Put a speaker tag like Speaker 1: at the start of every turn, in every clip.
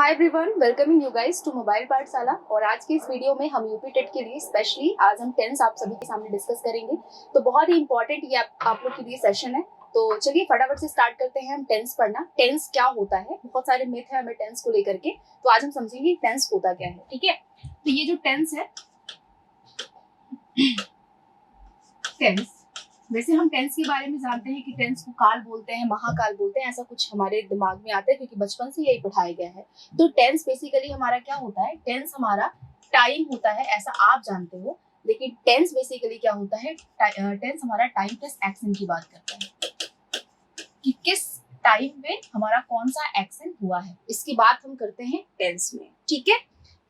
Speaker 1: Hi everyone, welcoming you guys to mobile Pathshala. और आज की इस वीडियो में हम यूपी टेट के लिए स्पेशली आज हम टेंस आप सभी के सामने डिस्कस करेंगे। तो बहुत ही इंपॉर्टेंट ये आप लोग के लिए सेशन है। तो चलिए फटाफट से स्टार्ट करते हैं हम टेंस पढ़ना। टेंस क्या होता है, बहुत सारे मिथ है हमें टेंस को लेकर के, तो आज हम समझेंगे टेंस होता क्या है। ठीक है, तो ये जो टेंस है टेंस, वैसे हम टेंस के बारे में जानते हैं कि टेंस को काल बोलते हैं, महाकाल बोलते हैं, ऐसा कुछ हमारे दिमाग में आता है क्योंकि बचपन से यही पढ़ाया गया है। तो टेंस बेसिकली हमारा क्या होता है, टेंस हमारा टाइम होता है, ऐसा आप जानते हो। लेकिन टेंस बेसिकली क्या होता है, टेंस हमारा टाइम प्लस एक्शन की बात करता है कि किस टाइम में हमारा कौन सा एक्शन हुआ है, इसकी बात हम करते हैं टेंस में। ठीक है,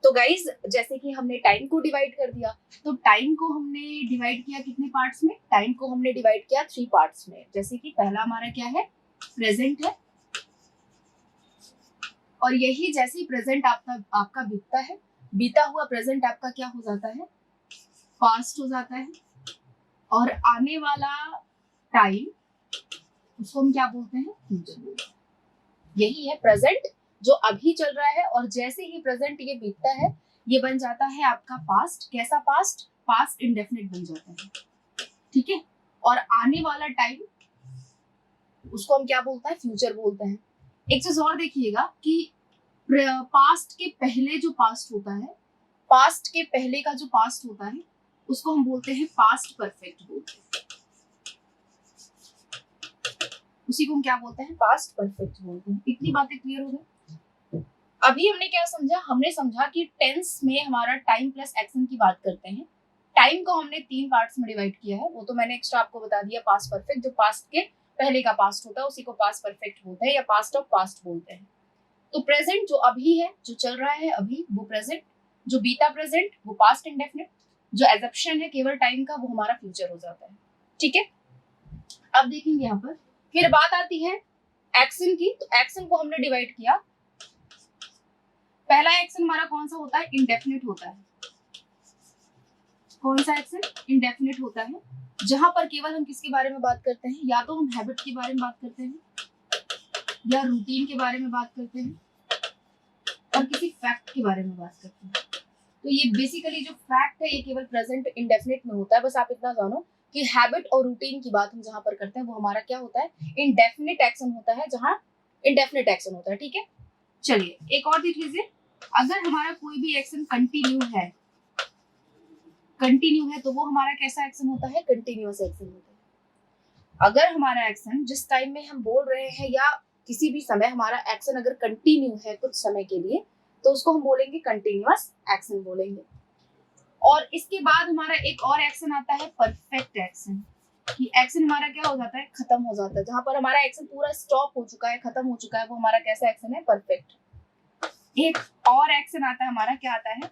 Speaker 1: तो गाइज जैसे कि हमने टाइम को डिवाइड कर दिया, तो टाइम को हमने डिवाइड किया कितने पार्ट्स में, टाइम को हमने डिवाइड किया 3 पार्ट्स में। जैसे कि पहला हमारा क्या है, प्रेजेंट है, और यही जैसे ही प्रेजेंट आपका बीतता है, बीता हुआ प्रेजेंट आपका क्या हो जाता है, पास्ट हो जाता है। और आने वाला टाइम उसको हम क्या बोलते हैं, फ्यूचर। यही है प्रेजेंट जो अभी चल रहा है, और जैसे ही प्रेजेंट ये बीतता है ये बन जाता है आपका पास्ट। कैसा पास्ट, पास्ट इंडेफिनिट बन जाता है। ठीक है, और आने वाला टाइम उसको हम क्या बोलते हैं, फ्यूचर बोलते हैं। एक चीज और देखिएगा कि पास्ट के पहले जो पास्ट होता है, पास्ट के पहले का जो पास्ट होता है उसको हम बोलते हैं पास्ट परफेक्ट बोलते हैं। उसी को हम क्या बोलते हैं, पास्ट परफेक्ट बोलते हैं। इतनी बातें क्लियर हो गई। अभी हमने क्या समझा, हमने समझा कि टेंस में हमारा टाइम प्लस एक्शन की बात करते हैं। टाइम को हमने 3 पार्ट्स में डिवाइड किया है, वो तो मैंने एक्स्ट्रा आपको बता दिया। पास्ट परफेक्ट, जो पास्ट के पहले का पास्ट होता है उसी को पास्ट परफेक्ट बोलते हैं या पास्ट ऑफ पास्ट बोलते हैं। तो प्रेजेंट जो अभी है, जो चल रहा है अभी, वो प्रेजेंट। जो बीता प्रेजेंट वो पास्ट इंडेफिनिट। जो एजप्शन है केवल टाइम का, वो हमारा फ्यूचर हो जाता है। ठीक है, अब देखेंगे यहाँ पर फिर बात आती है एक्शन की। तो एक्शन को हमने डिवाइड किया, पहला एक्शन हमारा कौन सा होता है, इंडेफिनिट होता है। कौन सा एक्शन, इंडेफिनिट होता है, जहां पर केवल हम किसके बारे में बात करते हैं, या तो हम हैबिट के बारे में बात करते हैं या रूटीन के बारे में बात करते हैं और किसी फैक्ट के बारे में बात करते हैं। तो ये बेसिकली जो फैक्ट है ये केवल प्रेजेंट इंडेफिनिट में होता है। बस आप इतना जानो कि हैबिट और रूटीन की बात हम जहां पर करते हैं वो हमारा क्या होता है, इंडेफिनिट एक्शन होता है, जहां इंडेफिनिट एक्शन होता है। ठीक है, चलिए एक और देख लीजिए। अगर हमारा कोई भी एक्शन कंटिन्यू है तो वो हमारा कैसा एक्शन होता है, कंटिन्यूअस एक्शन होता है। अगर हमारा एक्शन जिस टाइम में हम बोल रहे हैं या किसी भी समय हमारा एक्शन अगर कंटिन्यू है कुछ समय के लिए, तो उसको हम बोलेंगे कंटिन्यूअस एक्शन बोलेंगे। और इसके बाद हमारा एक और एक्शन आता है, परफेक्ट एक्शन। कि एक्शन हमारा क्या हो जाता है, खत्म हो जाता है। जहां पर हमारा एक्शन पूरा स्टॉप हो चुका है, खत्म हो चुका है, वो हमारा कैसा एक्शन है, परफेक्ट। एक और एक्शन आता है हमारा, क्या आता है,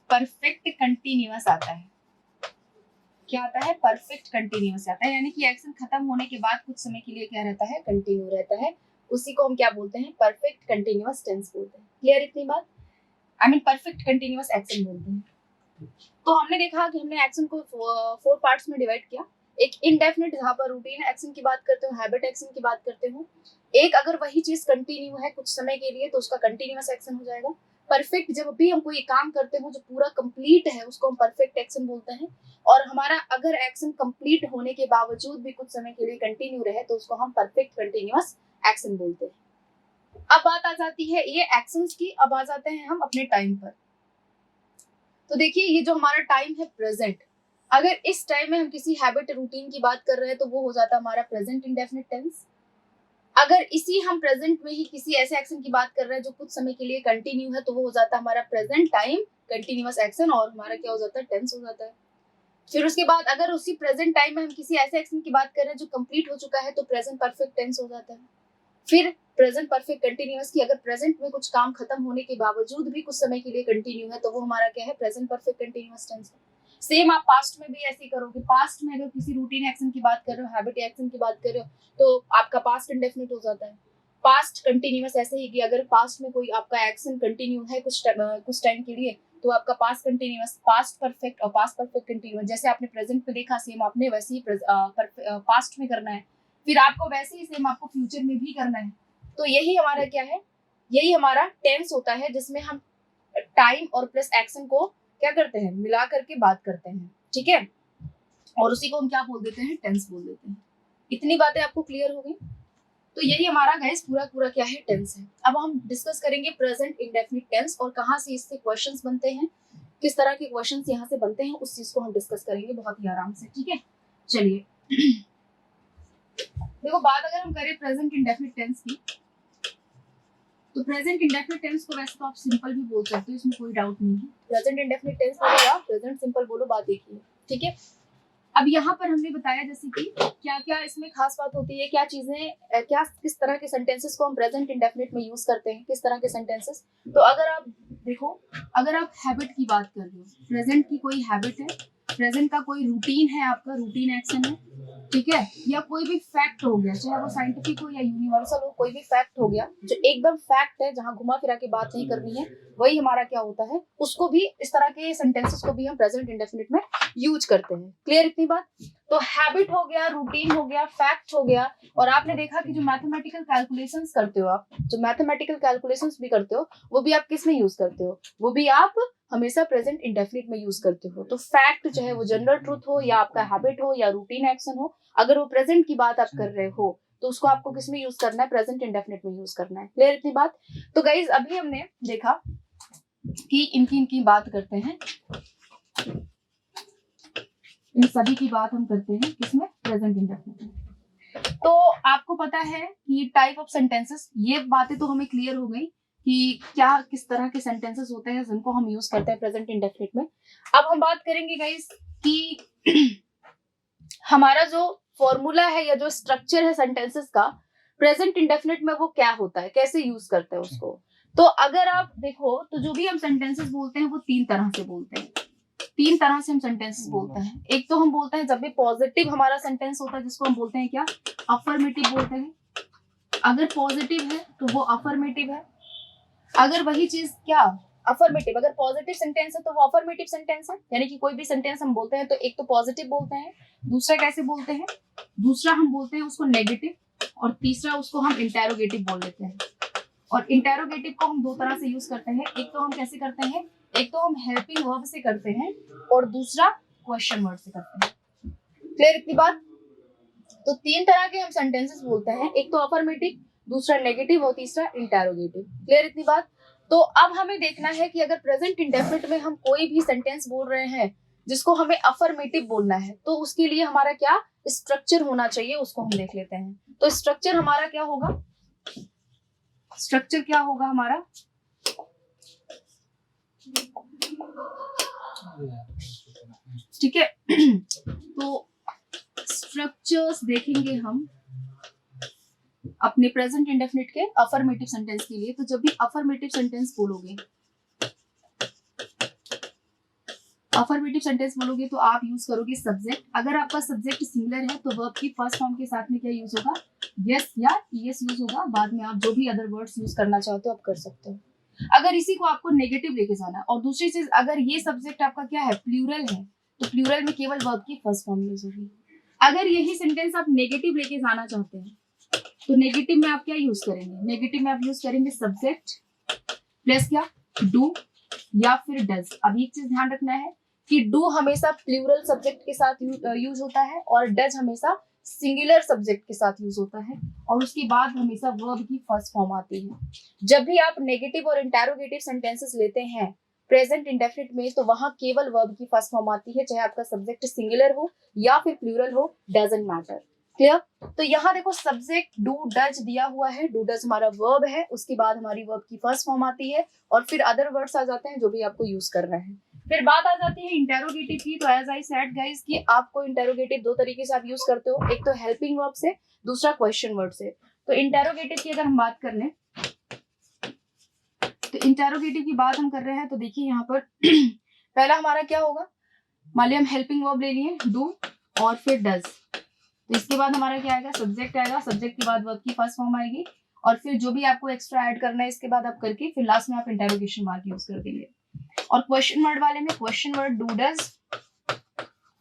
Speaker 1: परफेक्ट कंटिन्यूअस आता है। क्या आता है, परफेक्ट कंटिन्यूअस आता है, यानी कि एक्शन खत्म होने के बाद कुछ समय के लिए क्या रहता है, कंटिन्यू रहता है। उसी को हम क्या बोलते हैं, परफेक्ट कंटिन्यूअस टेंस बोलते हैं। क्लियर इतनी बात, I mean perfect continuous action बोलते हैं। तो हमने देखा कि हमने एक्शन को 4 पार्ट्स में डिवाइड किया। एक इंडेफिनिट, जहां पर रूटीन एक्शन की बात करते हो, हैबिट एक्शन की बात करते हो। एक अगर वही चीज कंटिन्यू है कुछ समय के लिए तो उसका कंटिन्यूअस एक्शन हो जाएगा। परफेक्ट, जब भी हम कोई काम करते हो जो पूरा कंप्लीट है उसको हम परफेक्ट एक्शन बोलते हैं। और हमारा अगर एक्शन कंप्लीट होने के बावजूद भी कुछ समय के लिए कंटिन्यू रहे तो उसको हम परफेक्ट कंटिन्यूअस एक्शन बोलते हैं। अब बात आ जाती है ये एक्शंस की। अब आ जाते हैं हम अपने टाइम पर। तो देखिए ये जो हमारा टाइम है प्रेजेंट, अगर इस टाइम में हम किसी हैबिट रूटीन की बात कर रहे हैं तो वो हो जाता है हमारा प्रेजेंट इंडेफिनिट टेंस। अगर इसी हम प्रेजेंट में ही किसी ऐसे एक्शन की बात कर रहे हैं जो कुछ समय के लिए कंटिन्यू है तो वो हो जाता है हमारा प्रेजेंट टाइम कंटिन्यूअस एक्शन, और हमारा क्या हो जाता है, टेंस हो जाता है। फिर उसके बाद अगर उसी प्रेजेंट टाइम में हम किसी ऐसे एक्शन की बात कर रहे हैं जो कंप्लीट हो चुका है तो प्रेजेंट परफेक्ट टेंस हो जाता है। फिर प्रेजेंट परफेक्ट कंटिन्यूअस की अगर प्रेजेंट में कुछ काम खत्म होने के बावजूद भी कुछ समय के लिए कंटिन्यू है तो वो हमारा क्या है, प्रेजेंट परफेक्ट कंटिन्यूअस टेंस है। सेम आप पास्ट में भी ऐसे ही करोगे। पास्ट में अगर किसी रूटीन एक्शन की बात कर रहे हो, हैबिट एक्शन की बात कर रहे हो, तो आपका पास्ट इंडेफिनिट हो जाता है। पास्ट कंटिन्यूअस ऐसे ही कि अगर पास्ट में कोई आपका एक्शन कंटिन्यू है कुछ टाइम के लिए तो आपका पास्ट कंटिन्यूअस, पास्ट परफेक्ट और पास्ट परफेक्ट कंटिन्यूअस। जैसे आपने प्रेजेंट में देखा सेम आपने वैसे ही पास्ट में करना है, फिर आपको वैसे ही सेम आपको फ्यूचर में भी करना है। तो यही हमारा क्या है, यही हमारा टेंस होता है, जिसमें हम टाइम और प्लस एक्शन को क्या करते हैं, मिला करके बात करते हैं, ठीक है, और उसी को हम क्या बोल देते हैं, टेंस बोल देते हैं। इतनी बातें आपको क्लियर हो गई। तो यही हमारा गाइस पूरा पूरा क्या है, टेंस है। अब हम डिस्कस करेंगे प्रेजेंट इंडेफिनिट टेंस और कहाँ से इससे क्वेश्चंस बनते हैं, किस तरह के क्वेश्चंस यहाँ से बनते हैं, उस चीज को हम डिस्कस करेंगे बहुत ही आराम से, ठीक है। चलिए देखो, बात अगर हम करें प्रेजेंट इंडेफिनिट टेंस की, तो प्रेजेंट इंडेफिनिट टेंस को वैसे तो आप सिंपल भी बोल सकते हो, इसमें कोई डाउट नहीं है। प्रेजेंट इंडेफिनिट टेंस बोलो या प्रेजेंट सिंपल बोलो, बात एक ही है, ठीक है। अब यहाँ पर हमने बताया जैसे कि क्या क्या इसमें खास बात होती है, क्या चीजें, क्या किस तरह के सेंटेंसेस को हम प्रेजेंट इंडेफिनिट में यूज करते हैं, किस तरह के सेंटेंसेस। तो अगर आप देखो, अगर आप हैबिट की बात कर रहे हो, प्रेजेंट की कोई हैबिट है, प्रेजेंट का कोई रूटीन है, आपका रूटीन एक्शन है, ठीक है, या कोई भी फैक्ट हो गया, चाहे वो साइंटिफिक हो या यूनिवर्सल हो, कोई भी फैक्ट हो गया जो एकदम फैक्ट है, जहां घुमा फिरा के बात नहीं करनी है, वही हमारा क्या होता है, उसको भी, इस तरह के सेंटेंसेस को भी हम प्रेजेंट इंडेफिनिट में यूज करते हैं। क्लियर इतनी बात। तो हैबिट हो गया, रूटीन हो गया, फैक्ट हो गया, और आपने देखा कि जो मैथमेटिकल कैलकुलेशंस करते हो आप, जो मैथमेटिकल कैलकुलेशंस भी करते हो, वो भी आप किस में यूज करते हो, वो भी आप हमेशा प्रेजेंट इंडेफिनिट में यूज करते हो। तो फैक्ट चाहे वो जनरल ट्रूथ हो या आपका हैबिट हो या रूटीन एक्शन हो, अगर वो प्रेजेंट की बात आप कर रहे हो तो उसको आपको किस में यूज करना है, प्रेजेंट इंडेफिनिट में यूज करना है। क्लियर इतनी बात। तो गाइज अभी हमने देखा कि इनकी बात करते हैं, इन सभी की बात हम करते हैं किसमें, प्रेजेंट इंडेफिनिट में। तो आपको पता है कि टाइप ऑफ सेंटेंसेस, ये बातें तो हमें क्लियर हो गई कि क्या किस तरह के सेंटेंसेस होते हैं जिनको हम यूज करते हैं प्रेजेंट इंडेफिनिट में। अब हम बात करेंगे गाइस कि हमारा जो फॉर्मूला है या जो स्ट्रक्चर है सेंटेंसेस का प्रेजेंट इंडेफिनिट में, वो क्या होता है, कैसे यूज करते हैं उसको। तो अगर आप देखो, तो जो भी हम सेंटेंसेस बोलते हैं वो तीन तरह से बोलते हैं, तीन तरह से हम सेंटेंसेस बोलते हैं। एक तो हम बोलते हैं जब भी पॉजिटिव हमारा सेंटेंस होता है, जिसको हम बोलते हैं क्या, अफर्मेटिव बोलते हैं। अगर पॉजिटिव है तो वो अफर्मेटिव है। अगर वही चीज क्या, अफर्मेटिव, अगर पॉजिटिव सेंटेंस है तो वो अफर्मेटिव सेंटेंस है, यानी कि कोई भी सेंटेंस हम बोलते हैं तो एक तो पॉजिटिव बोलते हैं, दूसरा कैसे बोलते हैं, दूसरा हम बोलते हैं उसको नेगेटिव, और तीसरा उसको हम इंटेरोगेटिव बोल देते हैं। और इंटेरोगेटिव को हम दो तरह से यूज करते हैं, एक तो हम कैसे करते हैं, एक तो हम हेल्पिंग वर्ब से करते हैं और दूसरा क्वेश्चन वर्ड से करते हैं। क्लियर इतनी बात। तो तीन तरह के हम सेंटेंसेस बोलते हैं, एक तो अफर्मेटिव, दूसरा नेगेटिव और तीसरा इंटेरोगेटिव। क्लियर इतनी बात। तो अब हमें देखना है कि अगर प्रेजेंट इंडेफिनिट में हम कोई भी सेंटेंस बोल रहे हैं जिसको हमें अफर्मेटिव बोलना है, तो उसके लिए हमारा क्या स्ट्रक्चर होना चाहिए, उसको हम देख लेते हैं। तो स्ट्रक्चर हमारा क्या होगा, स्ट्रक्चर क्या होगा हमारा, ठीक है। तो स्ट्रक्चर्स देखेंगे हम अपने प्रेजेंट इंडेफिनिट के अफर्मेटिव सेंटेंस के लिए। तो जब भी अफर्मेटिव सेंटेंस बोलोगे, अफर्मेटिव सेंटेंस बोलोगे तो आप यूज करोगे सब्जेक्ट। अगर आपका सब्जेक्ट सिंगुलर है तो वर्ब की फर्स्ट फॉर्म के साथ में क्या यूज होगा, यस या ईएस यूज होगा। बाद में आप जो भी अदर वर्ड्स यूज करना चाहते हो आप कर सकते हो। अगर इसी को आपको नेगेटिव लेके जाना है, और दूसरी चीज, अगर ये सब्जेक्ट आपका क्या है, प्लूरल है, तो प्लूरल में केवल वर्ब की फर्स्ट फॉर्म यूज होगी। अगर यही सेंटेंस आप नेगेटिव लेके जाना चाहते हैं तो नेगेटिव में आप क्या यूज करेंगे, नेगेटिव में आप यूज करेंगे सब्जेक्ट प्लस क्या, डू या फिर डज। अब एक चीज ध्यान रखना है कि डू हमेशा प्लूरल सब्जेक्ट के साथ यूज होता है और डज हमेशा सिंगुलर सब्जेक्ट के साथ यूज होता है, और उसके बाद हमेशा वर्ब की फर्स्ट फॉर्म आती है। जब भी आप नेगेटिव और इंटेरोगेटिव सेंटेंसेस लेते हैं प्रेजेंट इंडेफिनिट में, तो वहां केवल वर्ब की फर्स्ट फॉर्म आती है, चाहे आपका सब्जेक्ट सिंगुलर हो या फिर प्लूरल हो, डजंट मैटर। क्लियर। तो यहाँ देखो सब्जेक्ट डू डज दिया हुआ है, डू डज हमारा वर्ब है, उसके बाद हमारी वर्ब की फर्स्ट फॉर्म आती है और फिर अदर वर्ड्स आ जाते हैं जो भी आपको यूज करना है। फिर बात आ जाती है इंटेरोगेटिव की। तो एज आई सेड गाइस कि आपको इंटेरोगेटिव दो तरीके से आप यूज करते हो, एक तो हेल्पिंग वर्ब से, दूसरा क्वेश्चन वर्ड से। तो इंटेरोगेटिव की अगर हम बात कर लें, तो इंटेरोगेटिव की बात हम कर रहे हैं तो देखिए यहाँ पर पहला हमारा क्या होगा, मान लिया हम हेल्पिंग वर्ब ले लिए डू और फिर डज, तो इसके बाद हमारा क्या आएगा, सब्जेक्ट आएगा, सब्जेक्ट के बाद वर्ब की फर्स्ट फॉर्म आएगी और फिर जो भी आपको एक्स्ट्रा ऐड करना है इसके बाद आप करके फिर लास्ट में आप इंटेरोगेशन मार्क यूज कर देंगे। और क्वेश्चन वर्ड वाले में question word do does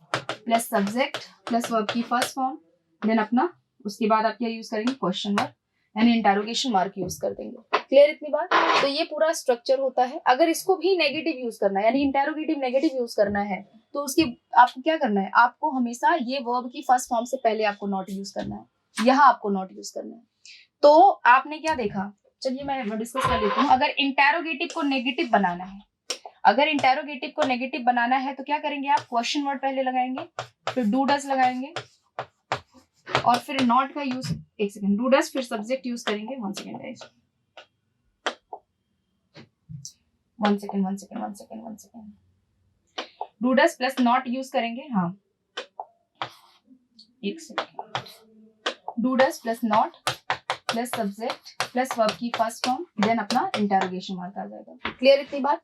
Speaker 1: plus subject plus verb की फर्स्ट फॉर्म, देन अपना उसके बाद आप क्या यूज करेंगे, क्वेश्चन वर्ड, यानी इंटरोगेशन मार्क यूज कर देंगे। क्लियर इतनी बात? तो ये पूरा स्ट्रक्चर होता है। अगर इसको भी नेगेटिव यूज करना है, यानी इंटरोगेटिव नेगेटिव यूज करना है, तो उसकी आपको क्या करना है, आपको हमेशा ये वर्ब की फर्स्ट फॉर्म से पहले आपको नॉट यूज करना है, यहाँ आपको नॉट यूज करना है। तो आपने क्या देखा, चलिए मैं डिस्कस कर लेती हूँ। अगर इंटरोगेटिव को नेगेटिव बनाना है, अगर इंटरोगेटिव को नेगेटिव बनाना है तो क्या करेंगे आप, क्वेश्चन वर्ड पहले लगाएंगे, फिर डू डज लगाएंगे और फिर नॉट का यूज, एक सेकंड, डू डज फिर सब्जेक्ट यूज करेंगे। One second guys, one second, do does plus not use करेंगे। हाँ एक second, do does plus not plus subject plus verb की फर्स्ट फॉर्म, देन अपना इंटरोगेशन मार्क आ जाएगा। क्लियर इतनी बात?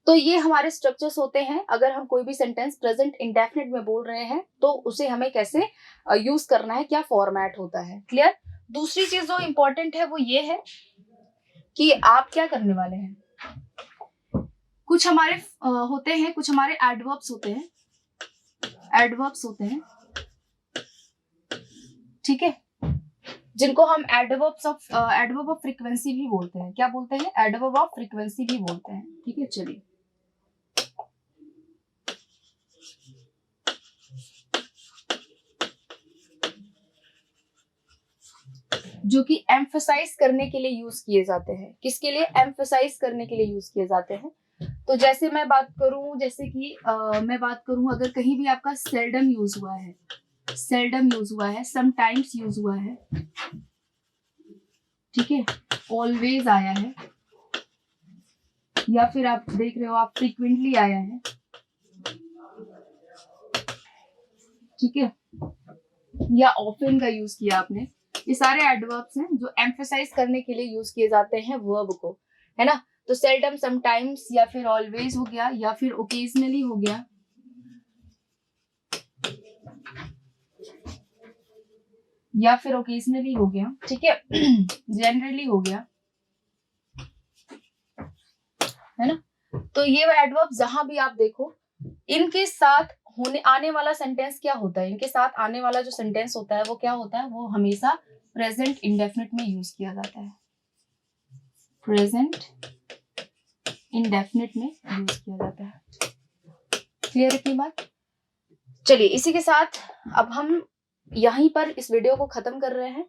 Speaker 1: तो ये हमारे स्ट्रक्चर्स होते हैं। अगर हम कोई भी सेंटेंस प्रेजेंट इंडेफिनिट में बोल रहे हैं तो उसे हमें कैसे यूज करना है, क्या फॉर्मेट होता है। क्लियर? दूसरी चीज जो इंपॉर्टेंट है वो ये है कि आप क्या करने वाले हैं, कुछ हमारे होते हैं, कुछ हमारे एडवर्ब्स होते हैं, एडवर्ब्स होते हैं, ठीक है, जिनको हम एडवर्ब ऑफ फ्रीक्वेंसी भी बोलते हैं। क्या बोलते हैं? एडवर्ब ऑफ फ्रीक्वेंसी भी बोलते हैं। ठीक है, चलिए जो कि एम्फसाइज करने के लिए यूज किए जाते हैं। किसके लिए? एम्फसाइज करने के लिए यूज किए जाते हैं। तो जैसे मैं बात करूं, जैसे कि मैं बात करूं, अगर कहीं भी आपका सेल्डम यूज हुआ है, सेल्डम यूज हुआ है, समटाइम्स यूज हुआ है, ठीक है, ऑलवेज आया है, या फिर आप देख रहे हो आप फ्रीक्वेंटली आया है, ठीक है, या ऑफन का यूज किया आपने, ये सारे एडवर्ब्स हैं जो एम्फसाइज करने के लिए यूज किए जाते हैं वर्ब को, है ना। तो सेल्डम, समटाइम्स, या फिर ऑलवेज हो गया, या फिर ओकेजनली हो गया, या फिर ओकेजनली हो गया, ठीक है, जनरली हो गया, है ना। तो ये एडवर्ब जहां भी आप देखो, इनके साथ होने आने वाला सेंटेंस क्या होता है, इनके साथ आने वाला जो सेंटेंस होता है वो क्या होता है, वो हमेशा प्रेजेंट इंडेफिनिट में यूज किया जाता है, प्रेजेंट इंडेफिनिट में यूज किया जाता है। क्लियर इतनी बात? चलिए इसी के साथ अब हम यहीं पर इस वीडियो को खत्म कर रहे हैं।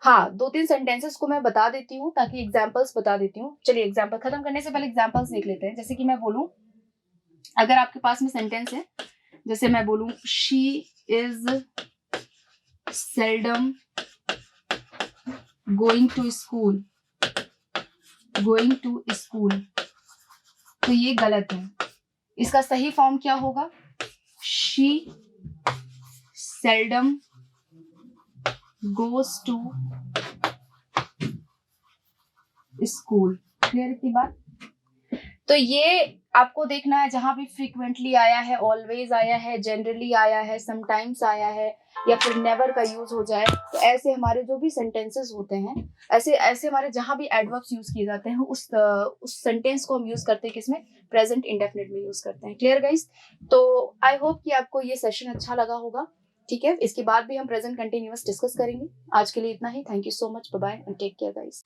Speaker 1: हाँ, 2-3 सेंटेंसेस को मैं बता देती हूँ ताकि एग्जाम्पल्स बता देती हूँ। चलिए एग्जाम्पल खत्म करने से पहले एग्जाम्पल्स देख लेते हैं। जैसे कि मैं बोलूं, अगर आपके पास में सेंटेंस है, जैसे मैं बोलूं she is seldom going to school, going to school, तो ये गलत है। इसका सही फॉर्म क्या होगा? She seldom goes to school. Clear इतनी बात? तो ये आपको देखना है, जहां भी फ्रीक्वेंटली आया है, ऑलवेज आया है, जनरली आया है, समटाइम्स आया है, या फिर नेवर का यूज हो जाए, तो ऐसे हमारे जो भी सेंटेंसेस होते हैं, ऐसे ऐसे हमारे जहां भी एडवर्ब्स यूज किए जाते हैं, उस सेंटेंस को हम यूज करते हैं किसमें? प्रेजेंट इंडेफिनिट में यूज करते हैं। Clear guys? तो आई होप कि आपको ये सेशन अच्छा लगा होगा। ठीक है, इसके बाद भी हम प्रेजेंट कंटिन्यूअस डिस्कस करेंगे। आज के लिए इतना ही। Thank you so much, bye bye and take care guys.